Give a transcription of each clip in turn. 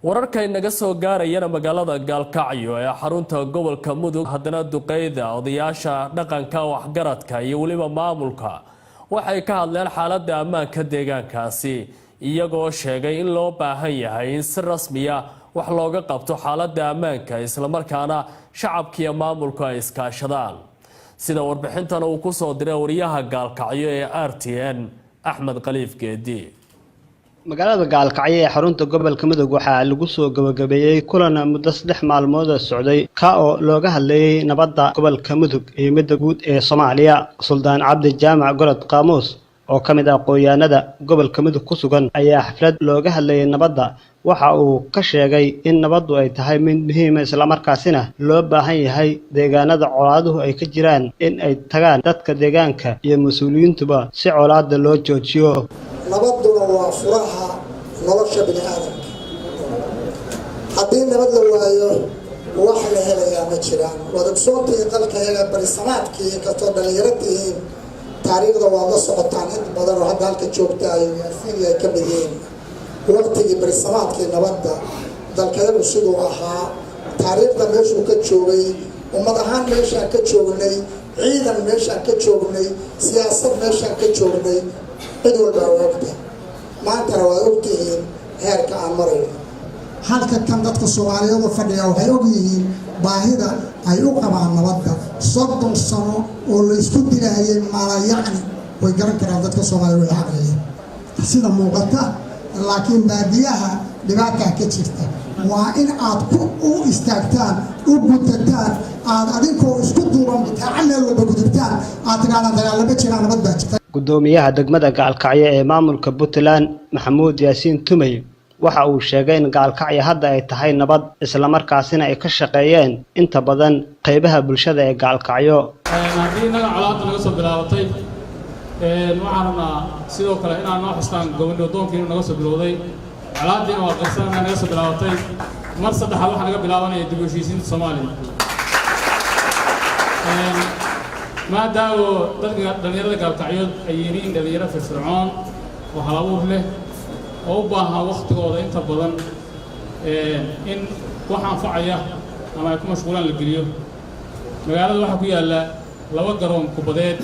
wararka inaga soo gaarayana magaalada Gaalkacyo ee xarunta gobolka Mudug haddana duqeyda odayaasha dhaqanka waxgaradka iyo waliba maamulka waxay ka hadleen xaaladda ammaanka deegaankaasi iyagoo sheegay in loo baahan yahay in si rasmi ah wax looga qabto xaaladda ammaanka isla markaana shacabka iyo maamulku ay iskaashadaan sida warbixintan uu ku soo diray wariyaha Gaalkacyo ee RTN Axmed Khaliif Geedi magaalada Gaalkacyo ee xarunta gobolka Mudug waxa lagu soo gabagabeeyay kulan muddo 3 maalmood socday ka oo looga hadlayay nabadda gobolka Mudug iyo midda guud ee Soomaaliya Suldaan Cabdi Jaamac Gorod Qaamuus oo kamid ah qoyaanada gobolka Mudug ku sugan ayaa xaflad looga hadlayay nabadda waxa uu ka sheegay in nabaddu ay tahay mid muhiim ah isla markaasina loo baahan yahay deegaanada colaaduhu ay ka jiraan in ay tagaan dadka deegaanka iyo mas'uuliyiintuba si colaadda loo joojiyo nabaduna waa furaha nolosha bini'aadamka haddii nabad la waayo wax la helayaa ma jiraan waad ogsoontihiin dalkayaga barisamaadkii inkastoo dhallinyaratihiin taariikhda waad la socotaan inta badan oo hadda halka joogta ay Syria ka mid yihiin waqtigii barisamaadkii nabadda dalkayagu siduu ahaa taariikhda meeshuu ka joogay ummad ahaan meeshaan ka joognay ciidan meeshaan ka joognay siyaasad meeshaan ka joognay cid walba waqti maantana waa ogtihiin heerka aan marayno halka kan dadka Soomaaliyeed fadhiya waxay og yihiin baahida ay u qabaan nabadda 30 sano oo la isku dilaayay maalayacni way garan karaan dadka Soomaaliyeed way aqriyeen sida muuqata laakiin baadiyaha dhibaato ka jirta waa in aad u istaagtaan u gudbataan aad adinkoo isku duuban tacaamul wada gudubtaan aad dagaalama jiraan nabad baa jirta gudoomiyaha degmada Gaalkacyo ee maamulka Puntland Maxamuud Yaasiin Tumay waxa uu sheegay in Gaalkacyo hadda ay tahay nabad isla markaasina ay ka shaqeeyeen inta badan qaybaha bulshada ee Gaalkacyo haddii naga calaamad laga soo bilaabatay waxaana sidoo kale inaan noo xustaan gobol doonkiina naga soo bilowday calaamadiina waa qarsan naga soo bilaabatay mar saddexaad waxa naga bilaabanaya dib u heshiisiinta Soomaaliya maadaama dadka dhalinyarada Gaalkacyo ay yihiin dhalinyaro firfircoon oo hal-abuur leh oo u baahan waqtigooda inta badan in wax anfacaya ama ay ku mashquulaan la geliyo magaalada waxa ku yaala 2 garoon kubadeed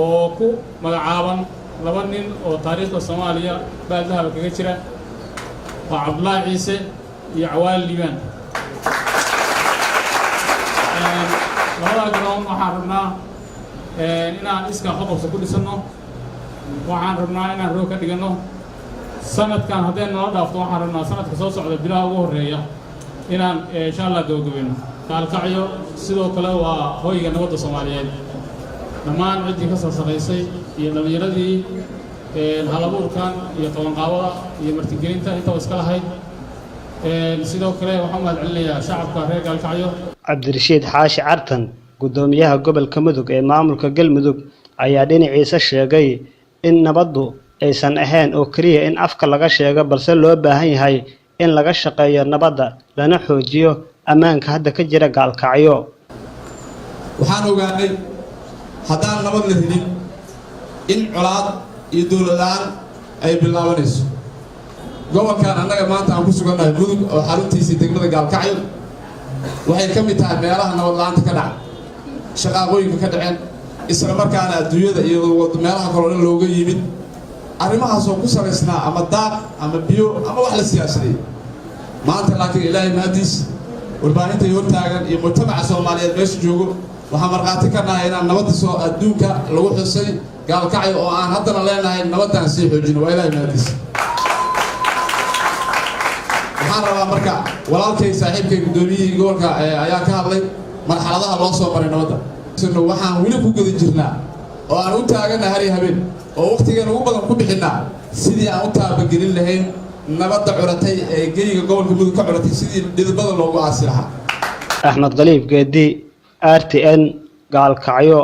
oo ku magacaaban 2 nin oo taariikhda Soomaaliya baadlaha kaga jira waa Cabdullaahi Ciise iyo Cawaal Liibaan labada garoon waxaan rabnaa inaan iska qoqobso ku dhisano waxaan rabnaa inaan roog ka dhigano sanadkan haddii noo dhaafto waxaan rabnaa sanadka soo socda bilaha ugu horeeya inaan insha Allah gabagabeyno Gaalkacyo sidoo kale waa hooyga nabadda Soomaaliyeed dhammaan cidii ka soo shaqeysay iyo dhalinyaradii hal-abuurkan iyo qabanqaabada iyo martigelinta inta iska lahayd sidoo kale waxaan mahadcelinayaa shacabka reer Gaalkacyo Cabdirashiid Xaashi Cartan gudoomiyaha gobolka Mudug ee maamulka Galmudug ayaa dhinaciisa sheegay in nabaddu aysan ahayn oo kaliya in afka laga sheego balse loo baahan yahay in laga shaqeeyo nabadda lana xoojiyo ammaanka hadda ka jira Gaalkacyo waxaan ogaanay haddaan nabad la helin in colaad iyo dawladaan ay bilaabanayso gobolkan annaga maanta aan ku sugannahay Mudug oo xaruntiisa degmada Gaalkacyo waxay ka mid tahay meelaha nabad la'aanta ka dhacay shaqooyinka ka dhaceen isla markaana adduunyada iyo meelaha kale looga yimid arrimahaas oo ku saleysnaa ama daaq ama biyo ama wax la siyaasaday maanta laakiin Ilaahay mahadiis warbaahinta iyo taagan iyo mujtamaca Soomaaliyeed meesha joogo waxa marqaati ka nahay inaan nabadda soo adduunka lagu xusay Gaalkacyo oo aan haddana leenahay nabaddan si xoojino waa Ilaahay mahadiis waxaan rabaa marka walaalkay saaxiibkay gudoomiyihii gobolka ayaa ka hadlay marxaladaha loo soo maray nabadda waxaan weli ku guda jirnaa oo aan u taaganahay hari habeen oo waqtigan ugu badan ku bixinaa sidii aan u taabagelin lahayn nabadda curatay ee geyiga gobolka Mudug ka curatay sidii dhidibada loogu aasi lahaa Axmed Khaliif Geedi RTN Gaalkacyo